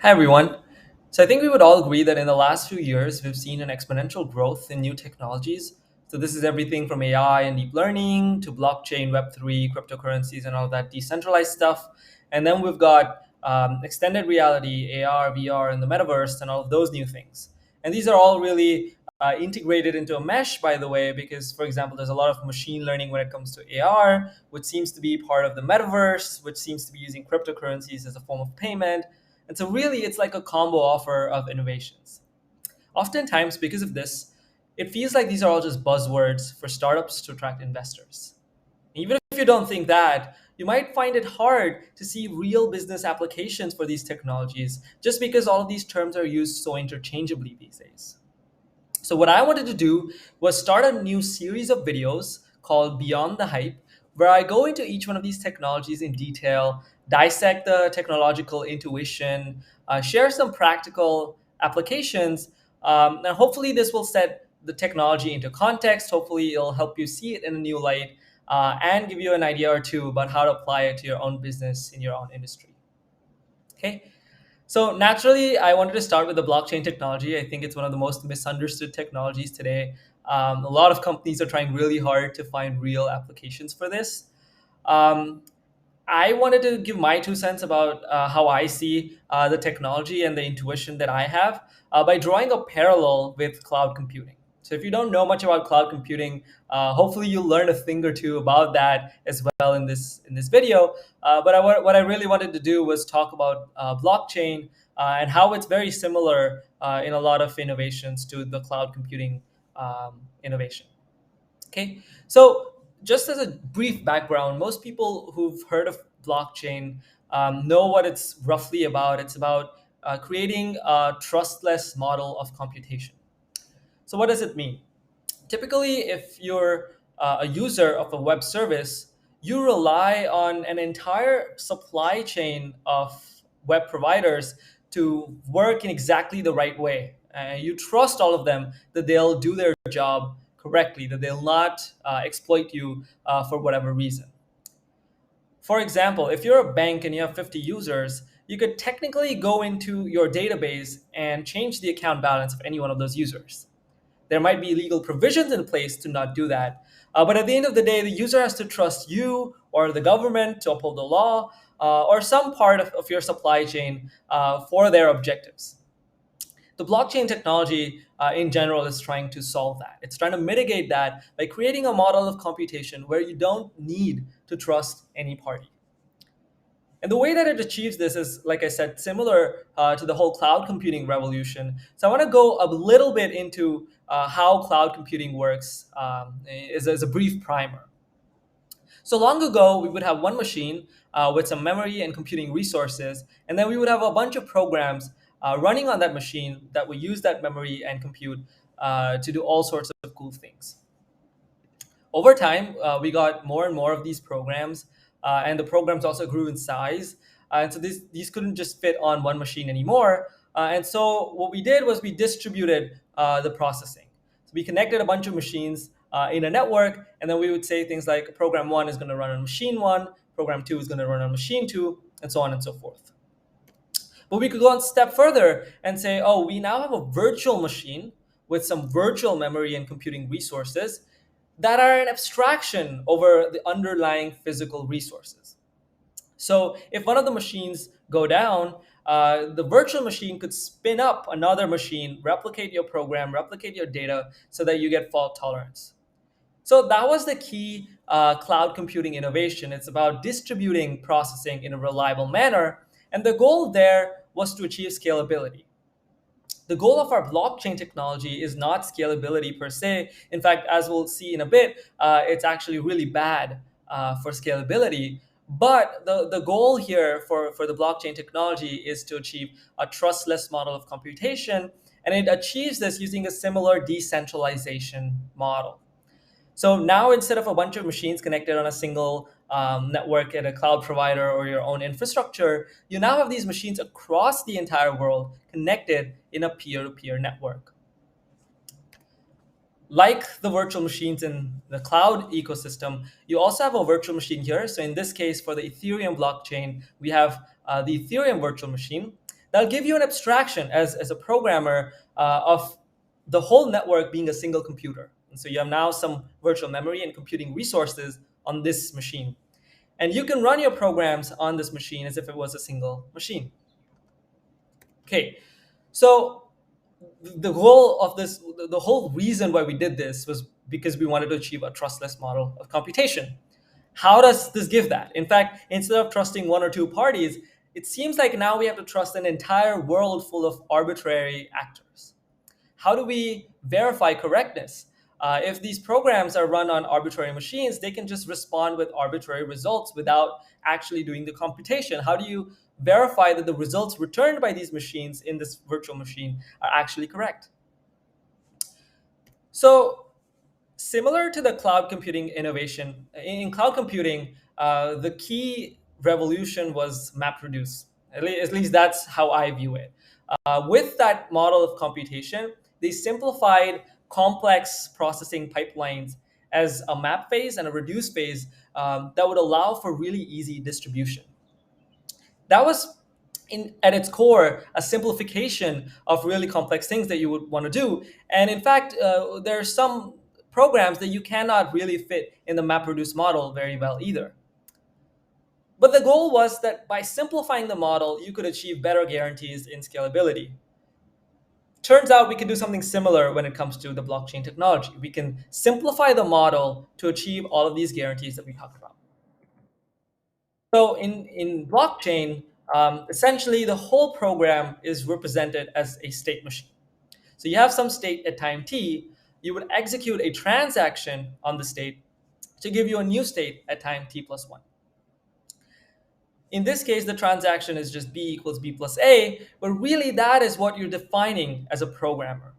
Hi, everyone. So I think we would all agree that in the last few years, we've seen an exponential growth in new technologies. So this is everything from AI and deep learning to blockchain, Web3, cryptocurrencies, and all that decentralized stuff. And then we've got extended reality, AR, VR, and the metaverse, and all of those new things. And these are all really integrated into a mesh, by the way, because, for example, there's a lot of machine learning when it comes to AR, which seems to be part of the metaverse, which seems to be using cryptocurrencies as a form of payment. And so, really, it's like a combo offer of innovations. Oftentimes, because of this, it feels like these are all just buzzwords for startups to attract investors. Even if you don't think that, you might find it hard to see real business applications for these technologies just because all of these terms are used so interchangeably these days. So, what I wanted to do was start a new series of videos called Beyond the Hype, where I go into each one of these technologies in detail, dissect the technological intuition, share some practical applications, and hopefully, this will set the technology into context. Hopefully, it'll help you see it in a new light and give you an idea or two about how to apply it to your own business in your own industry. Okay. So naturally, I wanted to start with the blockchain technology. I think it's one of the most misunderstood technologies today. A lot of companies are trying really hard to find real applications for this. Um, I wanted to give my 2 cents about how I see the technology and the intuition that I have by drawing a parallel with cloud computing. So, if you don't know much about cloud computing, hopefully you'll learn a thing or two about that as well in this video. What I really wanted to do was talk about blockchain and how it's very similar in a lot of innovations to the cloud computing innovation. Okay, so just as a brief background, most people who've heard of blockchain know what it's roughly about. It's about creating a trustless model of computation. So, what does it mean? Typically, if you're a user of a web service, you rely on an entire supply chain of web providers to work in exactly the right way. You trust all of them that they'll do their job correctly, that they'll not exploit you for whatever reason. For example, if you're a bank and you have 50 users, you could technically go into your database and change the account balance of any one of those users. There might be legal provisions in place to not do that. But at the end of the day, the user has to trust you or the government to uphold the law or some part of your supply chain for their objectives. The blockchain technology in general is trying to solve that. It's trying to mitigate that by creating a model of computation where you don't need to trust any party. And the way that it achieves this is, like I said, similar to the whole cloud computing revolution. So I want to go a little bit into how cloud computing works as a brief primer. So long ago, we would have one machine with some memory and computing resources, and then we would have a bunch of programs running on that machine that would use that memory and compute to do all sorts of cool things. Over time, we got more and more of these programs, and the programs also grew in size. And so these couldn't just fit on one machine anymore. And so what we did was we distributed the processing. So we connected a bunch of machines in a network, and then we would say things like program one is going to run on machine one, program two is going to run on machine two, and so on and so forth. But we could go one step further and say, oh, we now have a virtual machine with some virtual memory and computing resources that are an abstraction over the underlying physical resources. So if one of the machines go down, the virtual machine could spin up another machine, replicate your program, replicate your data so that you get fault tolerance. So that was the key cloud computing innovation. It's about distributing processing in a reliable manner. And the goal there was to achieve scalability. The goal of our blockchain technology is not scalability per se. In fact, as we'll see in a bit, it's actually really bad for scalability. But the goal here for the blockchain technology is to achieve a trustless model of computation. And it achieves this using a similar decentralization model. So now instead of a bunch of machines connected on a single network at a cloud provider or your own infrastructure, you now have these machines across the entire world connected in a peer-to-peer network. Like the virtual machines in the cloud ecosystem, you also have a virtual machine here. So in this case, for the Ethereum blockchain, we have the Ethereum virtual machine. That'll give you an abstraction as a programmer of the whole network being a single computer. And so you have now some virtual memory and computing resources on this machine. And you can run your programs on this machine as if it was a single machine. Okay, so the goal of this, the whole reason why we did this was because we wanted to achieve a trustless model of computation. How does this give that? In fact, instead of trusting one or two parties, it seems like now we have to trust an entire world full of arbitrary actors. How do we verify correctness? If these programs are run on arbitrary machines, they can just respond with arbitrary results without actually doing the computation. How do you verify that the results returned by these machines in this virtual machine are actually correct? So, similar to the cloud computing innovation, in cloud computing, the key revolution was MapReduce. At least that's how I view it. With that model of computation, they simplified complex processing pipelines as a map phase and a reduce phase that would allow for really easy distribution. That was at its core a simplification of really complex things that you would want to do. And in fact, there are some programs that you cannot really fit in the MapReduce model very well either. But the goal was that by simplifying the model, you could achieve better guarantees in scalability. Turns out we can do something similar when it comes to the blockchain technology. We can simplify the model to achieve all of these guarantees that we talked about. So in blockchain, essentially the whole program is represented as a state machine. So you have some state at time t, you would execute a transaction on the state to give you a new state at time t plus 1. In this case, the transaction is just b equals b plus a, but really that is what you're defining as a programmer.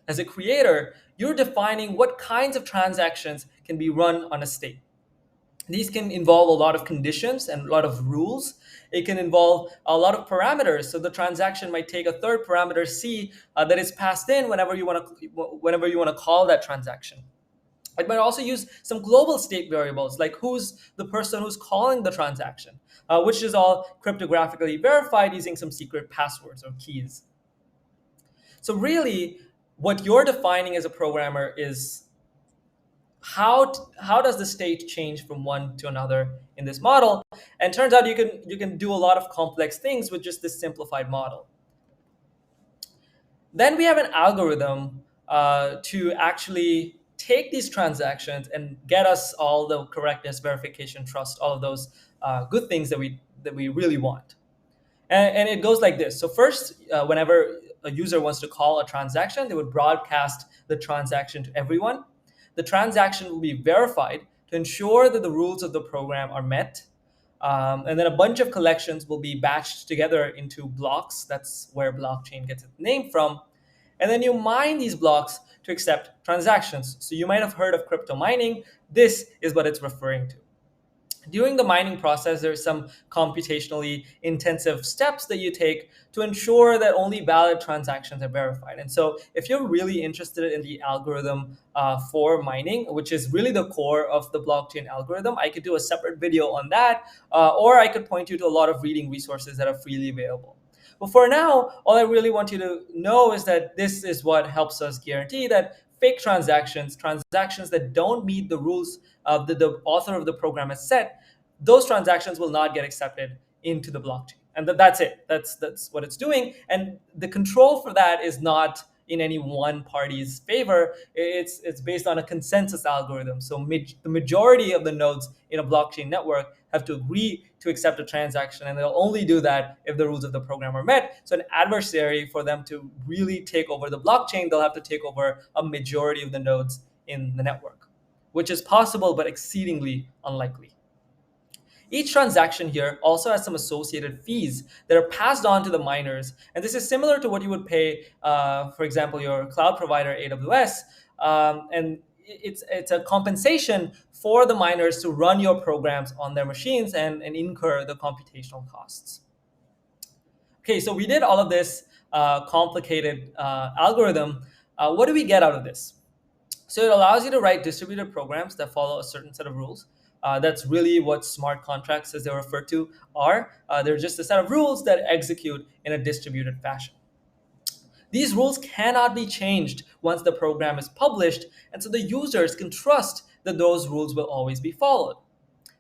As a creator, you're defining what kinds of transactions can be run on a state. These can involve a lot of conditions and a lot of rules. It can involve a lot of parameters. So the transaction might take a third parameter c that is passed in whenever you want to call that transaction. It might also use some global state variables, like who's the person who's calling the transaction, which is all cryptographically verified using some secret passwords or keys. So really, what you're defining as a programmer is how does the state change from one to another in this model? And turns out you can do a lot of complex things with just this simplified model. Then we have an algorithm to actually take these transactions and get us all the correctness, verification, trust, all of those good things that we really want. And it goes like this. So first, whenever a user wants to call a transaction, they would broadcast the transaction to everyone. The transaction will be verified to ensure that the rules of the program are met. And then a bunch of collections will be batched together into blocks. That's where blockchain gets its name from. And then you mine these blocks to accept transactions. So you might have heard of crypto mining. This is what it's referring to. During the mining process, there's some computationally intensive steps that you take to ensure that only valid transactions are verified. And so if you're really interested in the algorithm for mining, which is really the core of the blockchain algorithm, I could do a separate video on that, or I could point you to a lot of reading resources that are freely available. But for now, all I really want you to know is that this is what helps us guarantee that fake transactions that don't meet the rules of the author of the program has set, those transactions will not get accepted into the blockchain. And that's it. That's what it's doing. And the control for that is not in any one party's favor. It's based on a consensus algorithm. So the majority of the nodes in a blockchain network have to agree to accept a transaction, and they'll only do that if the rules of the program are met. So an adversary, for them to really take over the blockchain, they'll have to take over a majority of the nodes in the network, which is possible but exceedingly unlikely. Each transaction here also has some associated fees that are passed on to the miners. And this is similar to what you would pay, for example, your cloud provider, AWS. And it's a compensation for the miners to run your programs on their machines and incur the computational costs. Okay, so we did all of this complicated algorithm. What do we get out of this? So it allows you to write distributed programs that follow a certain set of rules. That's really what smart contracts, as they're referred to, are. They're just a set of rules that execute in a distributed fashion. These rules cannot be changed once the program is published, and so the users can trust that those rules will always be followed.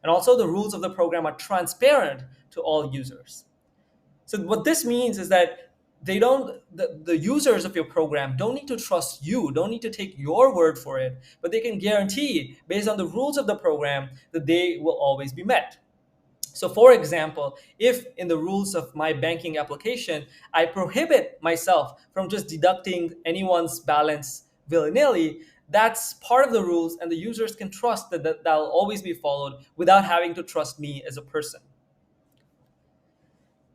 And also, the rules of the program are transparent to all users. So what this means is that the users of your program don't need to trust you, don't need to take your word for it, but they can guarantee based on the rules of the program that they will always be met. So, for example, if in the rules of my banking application, I prohibit myself from just deducting anyone's balance willy nilly, that's part of the rules, and the users can trust that'll always be followed without having to trust me as a person.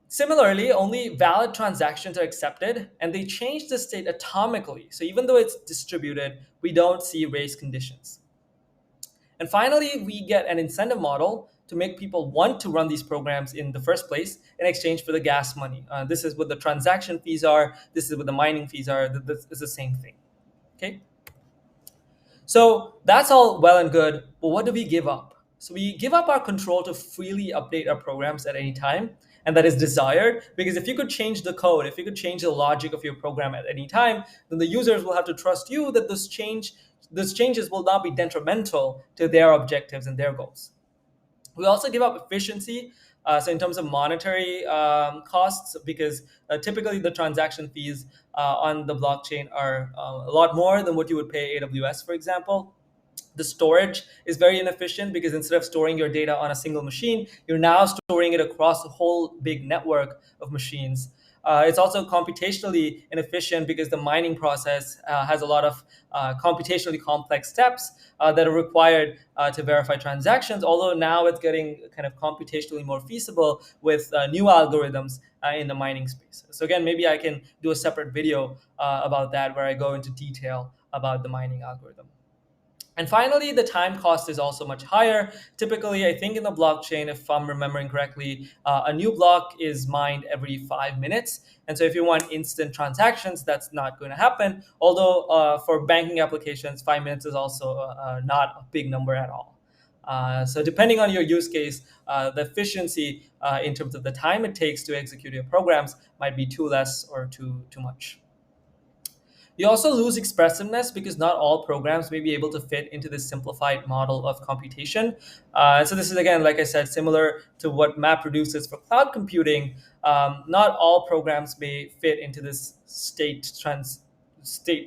Similarly, only valid transactions are accepted, and they change the state atomically. So, even though it's distributed, we don't see race conditions. And finally, we get an incentive model to make people want to run these programs in the first place in exchange for the gas money. This is what the transaction fees are. This is what the mining fees are. This is the same thing. Okay. So that's all well and good, but what do we give up? So we give up our control to freely update our programs at any time, and that is desired because if you could change the code, if you could change the logic of your program at any time, then the users will have to trust you that those changes will not be detrimental to their objectives and their goals. We also give up efficiency. So in terms of monetary costs, because typically the transaction fees on the blockchain are a lot more than what you would pay AWS, for example. The storage is very inefficient because instead of storing your data on a single machine, you're now storing it across a whole big network of machines. It's also computationally inefficient because the mining process has a lot of computationally complex steps that are required to verify transactions, although now it's getting kind of computationally more feasible with new algorithms in the mining space. So again, maybe I can do a separate video about that where I go into detail about the mining algorithm. And finally, the time cost is also much higher. Typically, I think in the blockchain, if I'm remembering correctly, a new block is mined every 5 minutes. And so if you want instant transactions, that's not going to happen. Although for banking applications, 5 minutes is also not a big number at all. So depending on your use case, the efficiency in terms of the time it takes to execute your programs might be too less or too much. You also lose expressiveness because not all programs may be able to fit into this simplified model of computation. So this is again, like I said, similar to what MapReduce is for cloud computing. Not all programs may fit into this state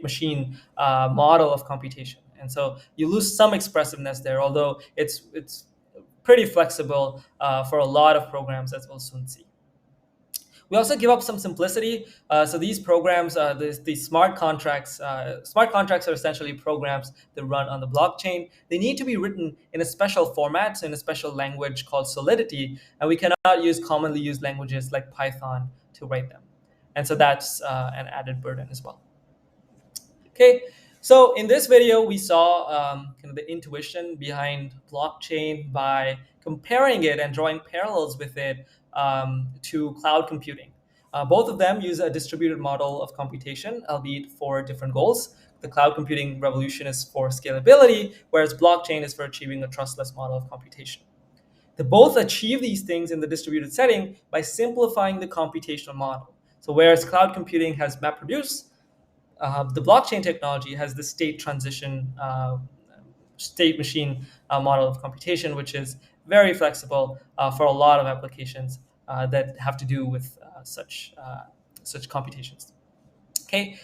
machine model of computation, and so you lose some expressiveness there. Although it's pretty flexible for a lot of programs, as we'll soon see. We also give up some simplicity. So these programs, these smart contracts are essentially programs that run on the blockchain. They need to be written in a special format, so in a special language called Solidity, and we cannot use commonly used languages like Python to write them. And so that's an added burden as well. Okay, so in this video, we saw kind of the intuition behind blockchain by comparing it and drawing parallels with it to cloud computing. Both of them use a distributed model of computation, albeit for different goals. The cloud computing revolution is for scalability, whereas blockchain is for achieving a trustless model of computation. They both achieve these things in the distributed setting by simplifying the computational model. So whereas cloud computing has MapReduce, the blockchain technology has the state machine model of computation, which is very flexible for a lot of applications that have to do with such computations. Okay,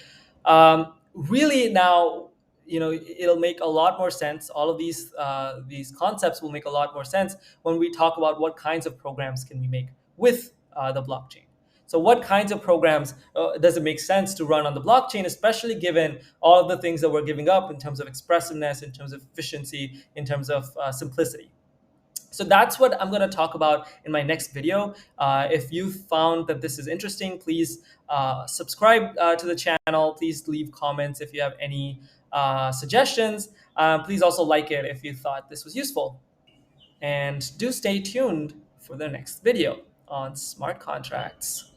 really now, it'll make a lot more sense. All of these concepts will make a lot more sense when we talk about what kinds of programs can we make with the blockchain. So what kinds of programs does it make sense to run on the blockchain, especially given all of the things that we're giving up in terms of expressiveness, in terms of efficiency, in terms of simplicity? So that's what I'm going to talk about in my next video. If you found that this is interesting, please subscribe to the channel. Please leave comments if you have any suggestions. Please also like it if you thought this was useful. And do stay tuned for the next video on smart contracts.